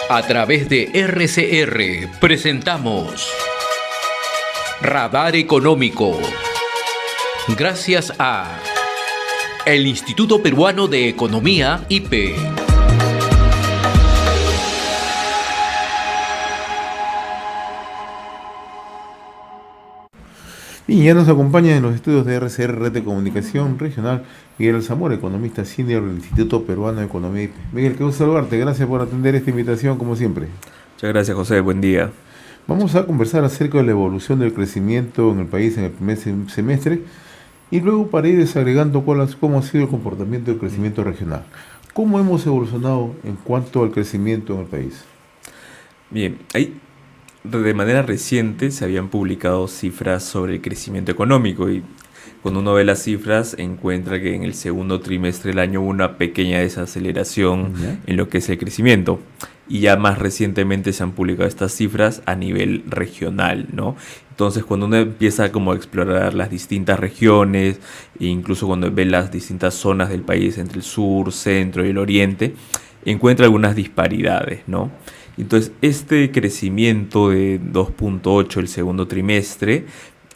A través de RCR presentamos Radar Económico. Gracias a el Instituto Peruano de Economía, IPE. Y ya nos acompaña en los estudios de RCR Red de Comunicación Regional Miguel Zamora, economista senior del Instituto Peruano de Economía IPE. Miguel, qué gusto saludarte, gracias por atender esta invitación como siempre. Muchas gracias, José, buen día. Vamos a conversar acerca de la evolución del crecimiento en el país en el primer semestre y luego para ir desagregando cómo ha sido el comportamiento del crecimiento regional. ¿Cómo hemos evolucionado en cuanto al crecimiento en el país? Bien, de manera reciente se habían publicado cifras sobre el crecimiento económico y cuando uno ve las cifras encuentra que en el segundo trimestre del año hubo una pequeña desaceleración en lo que es el crecimiento. Y ya más recientemente se han publicado estas cifras a nivel regional, ¿no? Entonces, cuando uno empieza como a explorar las distintas regiones, e incluso cuando ve las distintas zonas del país entre el sur, centro y el oriente, encuentra algunas disparidades, ¿no? Entonces, este crecimiento de 2.8 el segundo trimestre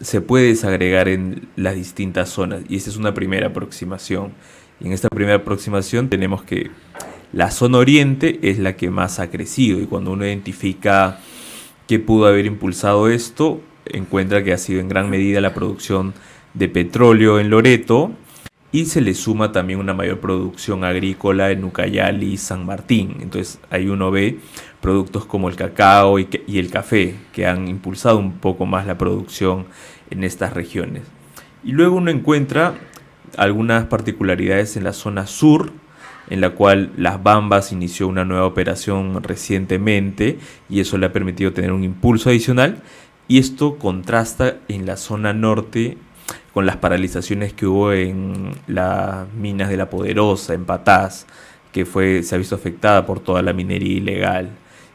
se puede desagregar en las distintas zonas y esta es una primera aproximación. Y en esta primera aproximación tenemos que la zona oriente es la que más ha crecido y cuando uno identifica qué pudo haber impulsado esto, encuentra que ha sido en gran medida la producción de petróleo en Loreto y se le suma también una mayor producción agrícola en Ucayali y San Martín. Entonces ahí uno ve productos como el cacao y el café que han impulsado un poco más la producción en estas regiones. Y luego uno encuentra algunas particularidades en la zona sur, en la cual Las Bambas inició una nueva operación recientemente y eso le ha permitido tener un impulso adicional y esto contrasta en la zona norte con las paralizaciones que hubo en las minas de La Poderosa, en Patás, que se ha visto afectada por toda la minería ilegal.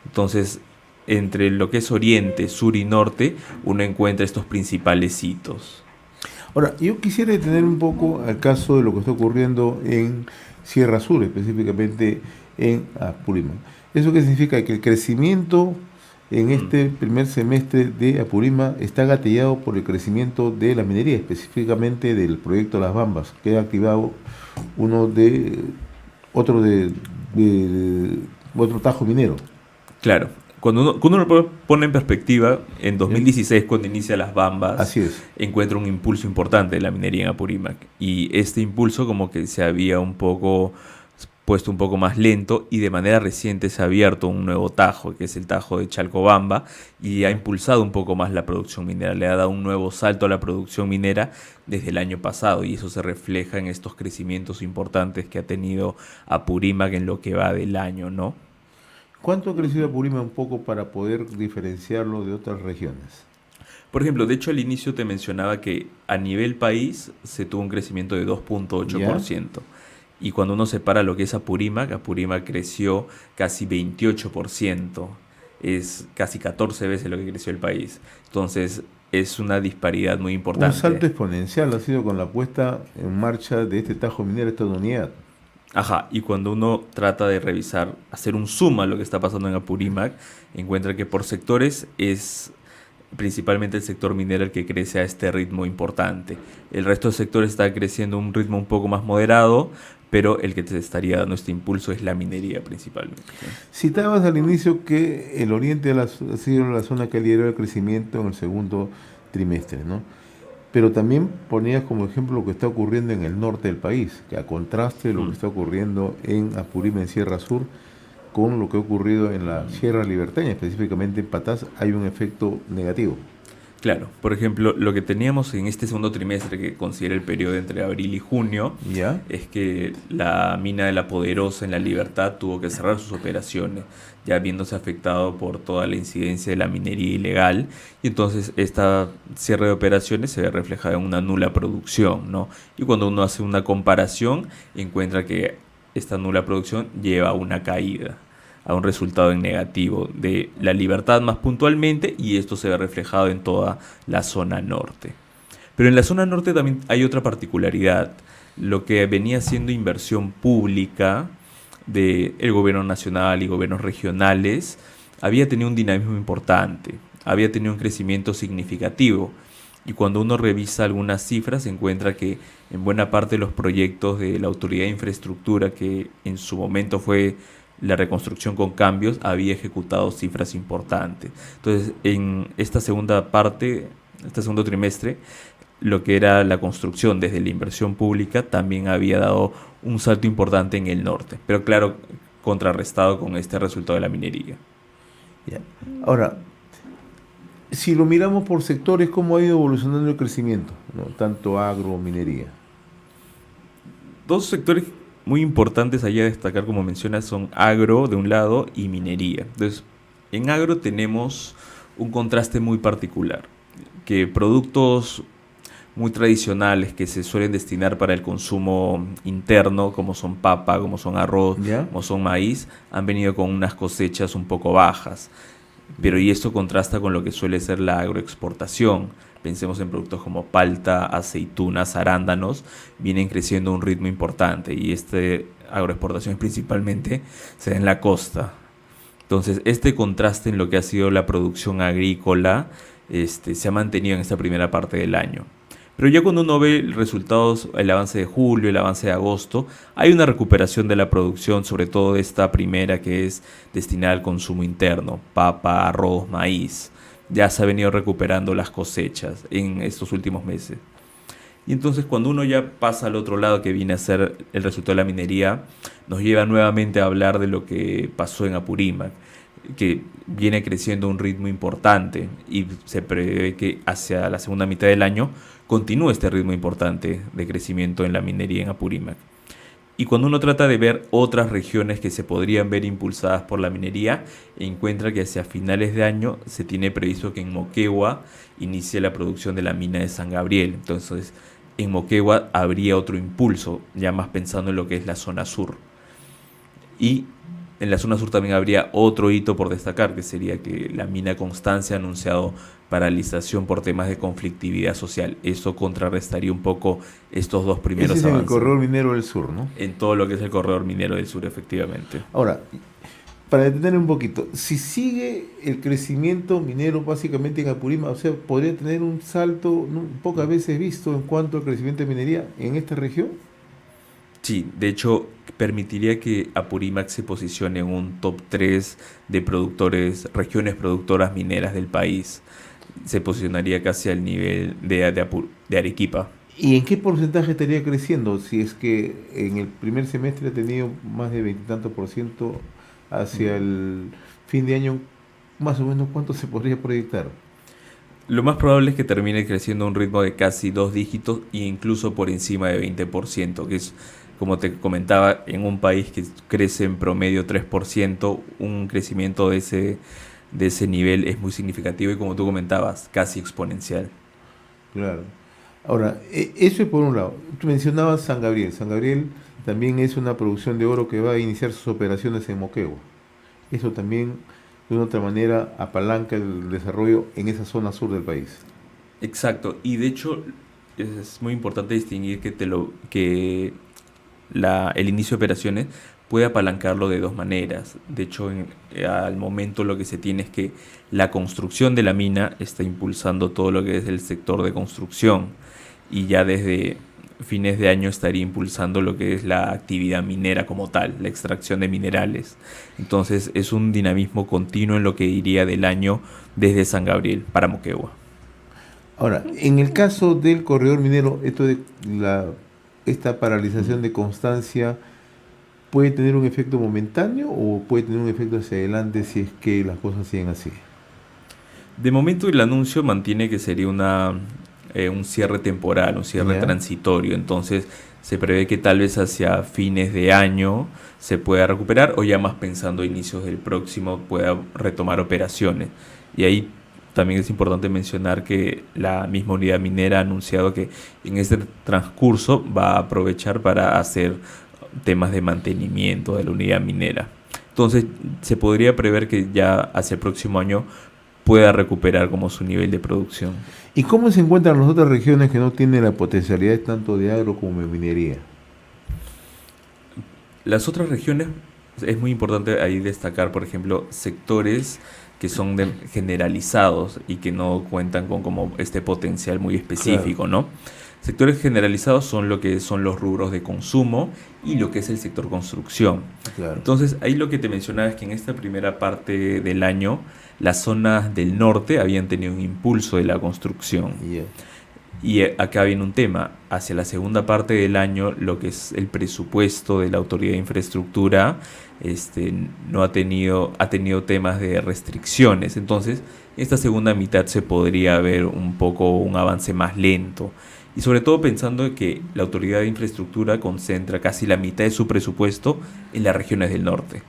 Entonces, entre lo que es oriente, sur y norte, uno encuentra estos principales hitos. Ahora, yo quisiera detener un poco al caso de lo que está ocurriendo en Sierra Sur, específicamente en Apurímac. ¿Eso qué significa? Que el crecimiento en este primer semestre de Apurímac está gatillado por el crecimiento de la minería, específicamente del proyecto Las Bambas, que ha activado otro tajo minero. Claro. Cuando uno lo pone en perspectiva, en 2016, cuando inicia Las Bambas, así es, encuentra un impulso importante de la minería en Apurímac. Y este impulso como que se había puesto un poco más lento y de manera reciente se ha abierto un nuevo tajo, que es el tajo de Chalcobamba, y ha impulsado un poco más la producción minera. Le ha dado un nuevo salto a la producción minera desde el año pasado y eso se refleja en estos crecimientos importantes que ha tenido Apurímac en lo que va del año, ¿no? ¿Cuánto ha crecido Apurímac un poco para poder diferenciarlo de otras regiones? Por ejemplo, de hecho al inicio te mencionaba que a nivel país se tuvo un crecimiento de 2.8%. Y cuando uno separa lo que es Apurímac creció casi 28%. Es casi 14 veces lo que creció el país. Entonces es una disparidad muy importante. Un salto exponencial ha sido con la puesta en marcha de este tajo minero, esta unidad. Ajá, y cuando uno trata de revisar, hacer un zoom a lo que está pasando en Apurímac, encuentra que por sectores es principalmente el sector minero el que crece a este ritmo importante. El resto de sectores está creciendo a un ritmo un poco más moderado, pero el que te estaría dando este impulso es la minería principalmente. Citabas al inicio que el oriente ha sido la zona que lideró el crecimiento en el segundo trimestre, ¿no? Pero también ponías como ejemplo lo que está ocurriendo en el norte del país, que a contraste de lo que está ocurriendo en Apurímac, en Sierra Sur, con lo que ha ocurrido en la Sierra Liberteña, específicamente en Patás, hay un efecto negativo. Claro, por ejemplo, lo que teníamos en este segundo trimestre, que considera el periodo entre abril y junio, es que la mina de La Poderosa en La Libertad tuvo que cerrar sus operaciones, ya viéndose afectado por toda la incidencia de la minería ilegal, y entonces esta cierre de operaciones se ve reflejada en una nula producción, ¿no? Y cuando uno hace una comparación, encuentra que esta nula producción lleva a una caída, a un resultado en negativo de La Libertad más puntualmente, y esto se ve reflejado en toda la zona norte. Pero en la zona norte también hay otra particularidad. Lo que venía siendo inversión pública del gobierno nacional y gobiernos regionales había tenido un dinamismo importante, había tenido un crecimiento significativo. Y cuando uno revisa algunas cifras, se encuentra que en buena parte de los proyectos de la Autoridad de Infraestructura, que en su momento fue la reconstrucción con cambios, había ejecutado cifras importantes. Entonces, en esta segunda parte, este segundo trimestre, lo que era la construcción desde la inversión pública también había dado un salto importante en el norte, pero claro, contrarrestado con este resultado de la minería. Ya. Ahora, si lo miramos por sectores, ¿cómo ha ido evolucionando el crecimiento, ¿no? Tanto agro, minería. Dos sectores muy importantes allá a destacar, como mencionas, son agro de un lado y minería. Entonces, en agro tenemos un contraste muy particular, que productos muy tradicionales que se suelen destinar para el consumo interno, como son papa, como son arroz, ¿Ya? como son maíz, han venido con unas cosechas un poco bajas. Pero y esto contrasta con lo que suele ser la agroexportación. Pensemos en productos como palta, aceitunas, arándanos, vienen creciendo a un ritmo importante y este agroexportación principalmente se da en la costa. Entonces, este contraste en lo que ha sido la producción agrícola se ha mantenido en esta primera parte del año. Pero ya cuando uno ve resultados, el avance de julio, el avance de agosto, hay una recuperación de la producción, sobre todo de esta primera que es destinada al consumo interno, papa, arroz, maíz. Ya se ha venido recuperando las cosechas en estos últimos meses. Y entonces cuando uno ya pasa al otro lado, que viene a ser el resultado de la minería, nos lleva nuevamente a hablar de lo que pasó en Apurímac, que viene creciendo a un ritmo importante y se prevé que hacia la segunda mitad del año continúe este ritmo importante de crecimiento en la minería en Apurímac. Y cuando uno trata de ver otras regiones que se podrían ver impulsadas por la minería, encuentra que hacia finales de año se tiene previsto que en Moquegua inicie la producción de la mina de San Gabriel. Entonces, en Moquegua habría otro impulso, ya más pensando en lo que es la zona sur. Y en la zona sur también habría otro hito por destacar, que sería que la mina Constancia ha anunciado paralización por temas de conflictividad social. Eso contrarrestaría un poco estos dos primeros Ese es en el avances. corredor minero del sur, ¿no? En todo lo que es el corredor minero del sur, efectivamente. Ahora, para detener un poquito, si sigue el crecimiento minero básicamente en Apurímac, o sea, podría tener un salto pocas veces visto en cuanto al crecimiento de minería en esta región. Sí, de hecho, permitiría que Apurímac se posicione en un top 3 de productores, regiones productoras mineras del país. Se posicionaría casi al nivel de Arequipa. ¿Y en qué porcentaje estaría creciendo? Si es que en el primer semestre ha tenido más de 20 y tantos por ciento, hacia el fin de año, más o menos, ¿cuánto se podría proyectar? Lo más probable es que termine creciendo a un ritmo de casi 2 dígitos e incluso por encima de 20%, que es, como te comentaba, en un país que crece en promedio 3%, un crecimiento de ese nivel es muy significativo y, como tú comentabas, casi exponencial. Claro. Ahora, eso es por un lado. Tú mencionabas San Gabriel. San Gabriel también es una producción de oro que va a iniciar sus operaciones en Moquegua. Eso también, de una otra manera, apalanca el desarrollo en esa zona sur del país. Exacto, y de hecho es muy importante distinguir el inicio de operaciones puede apalancarlo de dos maneras. De hecho, al momento lo que se tiene es que la construcción de la mina está impulsando todo lo que es el sector de construcción y ya desde fines de año estaría impulsando lo que es la actividad minera como tal, la extracción de minerales. Entonces es un dinamismo continuo en lo que iría del año desde San Gabriel para Moquegua. Ahora, en el caso del corredor minero, esta paralización de Constancia, ¿puede tener un efecto momentáneo o puede tener un efecto hacia adelante si es que las cosas siguen así? De momento el anuncio mantiene que sería un cierre temporal, un cierre transitorio. Entonces se prevé que tal vez hacia fines de año se pueda recuperar o ya más pensando a inicios del próximo pueda retomar operaciones. Y ahí también es importante mencionar que la misma unidad minera ha anunciado que en este transcurso va a aprovechar para hacer temas de mantenimiento de la unidad minera. Entonces se podría prever que ya hacia el próximo año pueda recuperar como su nivel de producción. ¿Y cómo se encuentran las otras regiones que no tienen la potencialidad tanto de agro como de minería? Las otras regiones Es muy importante ahí destacar, por ejemplo, sectores que son generalizados y que no cuentan con como este potencial muy específico, ¿no? Sectores generalizados son lo que son los rubros de consumo y lo que es el sector construcción. Claro. Entonces, ahí lo que te mencionaba es que en esta primera parte del año, las zonas del norte habían tenido un impulso de la construcción. Yeah. Y acá viene un tema. Hacia la segunda parte del año, lo que es el presupuesto de la Autoridad de Infraestructura, no ha tenido temas de restricciones. Entonces, esta segunda mitad se podría ver un poco un avance más lento. Y sobre todo pensando que la Autoridad de Infraestructura concentra casi la mitad de su presupuesto en las regiones del norte.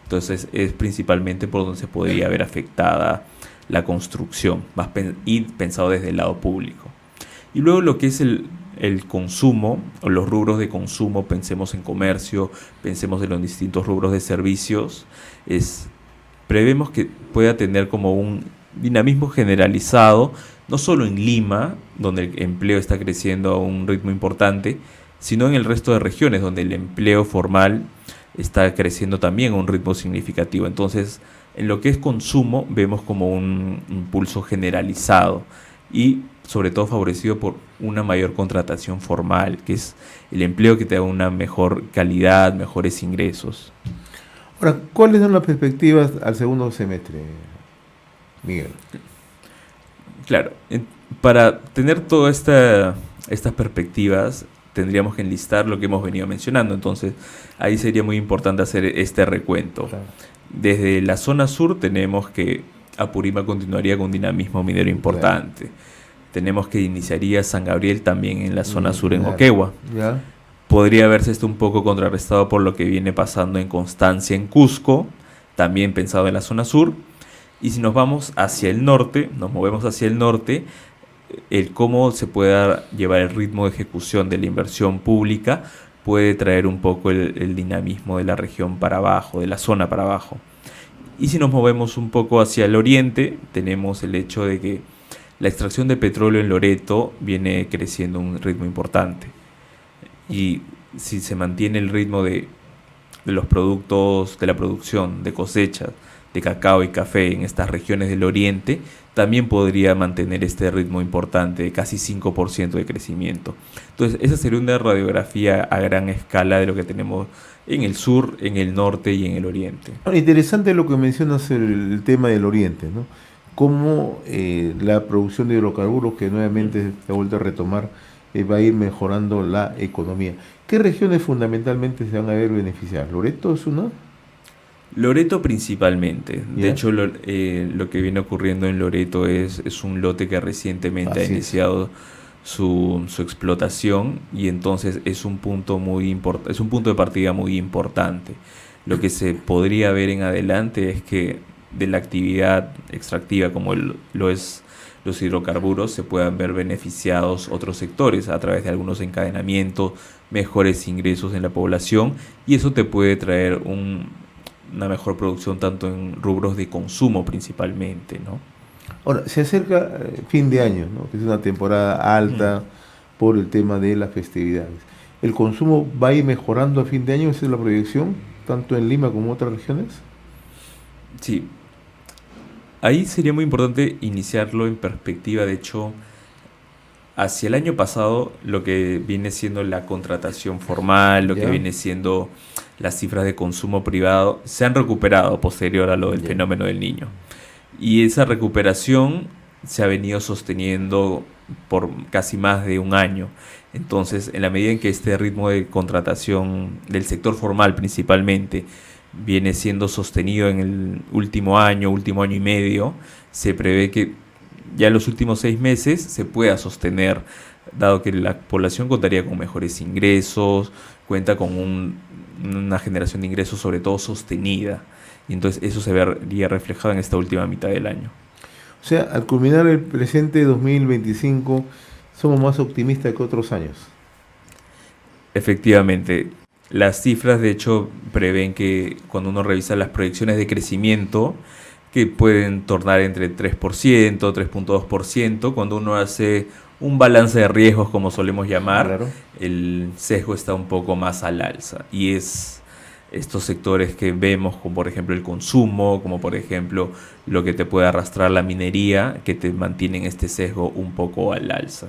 Entonces, es principalmente por donde se podría ver afectada la construcción, y pensado desde el lado público. Y luego lo que es el consumo, o los rubros de consumo, pensemos en comercio, pensemos en los distintos rubros de servicios, prevemos que pueda tener como un dinamismo generalizado, no solo en Lima, donde el empleo está creciendo a un ritmo importante, sino en el resto de regiones, donde el empleo formal está creciendo también a un ritmo significativo. Entonces, en lo que es consumo, vemos como un impulso generalizado y sobre todo favorecido por una mayor contratación formal, que es el empleo que te da una mejor calidad, mejores ingresos. Ahora, ¿cuáles son las perspectivas al segundo semestre, Miguel? Claro, para tener todas estas perspectivas tendríamos que enlistar lo que hemos venido mencionando, entonces ahí sería muy importante hacer este recuento. Claro. Desde la zona sur tenemos que Apurímac continuaría con un dinamismo minero importante. Claro. Tenemos que iniciaría San Gabriel también en la zona sur en Moquegua. ¿Ya? Podría verse esto un poco contrarrestado por lo que viene pasando en Constancia, en Cusco, también pensado en la zona sur. Y si nos vamos hacia el norte, nos movemos hacia el norte, el cómo se pueda llevar el ritmo de ejecución de la inversión pública puede traer un poco el dinamismo de la región para abajo, de la zona para abajo. Y si nos movemos un poco hacia el oriente, tenemos el hecho de que la extracción de petróleo en Loreto viene creciendo a un ritmo importante. Y si se mantiene el ritmo de los productos, de la producción, de cosechas, de cacao y café en estas regiones del oriente, también podría mantener este ritmo importante de casi 5% de crecimiento. Entonces, esa sería una radiografía a gran escala de lo que tenemos en el sur, en el norte y en el oriente. Interesante lo que mencionas el tema del oriente, ¿no? Cómo la producción de hidrocarburos, que nuevamente se ha vuelto a retomar, va a ir mejorando la economía. ¿Qué regiones fundamentalmente se van a ver beneficiadas? ¿Loreto es una? Loreto principalmente. ¿Ya? De hecho, lo que viene ocurriendo en Loreto es un lote que recientemente ha iniciado su explotación y entonces es un punto es un punto de partida muy importante. Lo que se podría ver en adelante es que de la actividad extractiva como lo es los hidrocarburos se puedan ver beneficiados otros sectores a través de algunos encadenamientos, mejores ingresos en la población y eso te puede traer una mejor producción tanto en rubros de consumo principalmente, ¿no? Ahora, se acerca fin de año, ¿no? Que es una temporada alta por el tema de las festividades. ¿El consumo va a ir mejorando a fin de año? ¿Esa es la proyección, tanto en Lima como en otras regiones? Sí. Ahí sería muy importante iniciarlo en perspectiva. De hecho, hacia el año pasado, lo que viene siendo la contratación formal, lo que viene siendo las cifras de consumo privado, se han recuperado posterior a lo del fenómeno del Niño. Y esa recuperación se ha venido sosteniendo por casi más de un año. Entonces, en la medida en que este ritmo de contratación del sector formal principalmente viene siendo sostenido en el último año y medio, se prevé que ya en los últimos 6 meses se pueda sostener, dado que la población contaría con mejores ingresos, cuenta con una generación de ingresos sobre todo sostenida, y entonces eso se vería reflejado en esta última mitad del año. O sea, al culminar el presente 2025, somos más optimistas que otros años. Efectivamente. Las cifras, de hecho, prevén que cuando uno revisa las proyecciones de crecimiento, que pueden tornar entre 3%, 3.2%, cuando uno hace un balance de riesgos, como solemos llamar, claro, el sesgo está un poco más al alza. Y es estos sectores que vemos, como por ejemplo el consumo, como por ejemplo lo que te puede arrastrar la minería, que te mantienen este sesgo un poco al alza.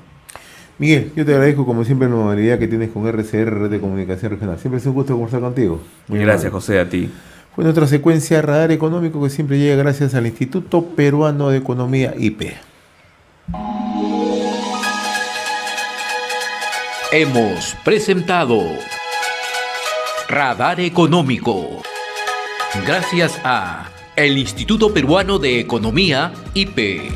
Miguel, yo te agradezco como siempre la movilidad que tienes con RCR, Red de Comunicación Regional. Siempre es un gusto conversar contigo. Muy Gracias, amable. José, a ti. Fue nuestra secuencia Radar Económico que siempre llega gracias al Instituto Peruano de Economía, IPE. Hemos presentado Radar Económico. Gracias a el Instituto Peruano de Economía, IPE.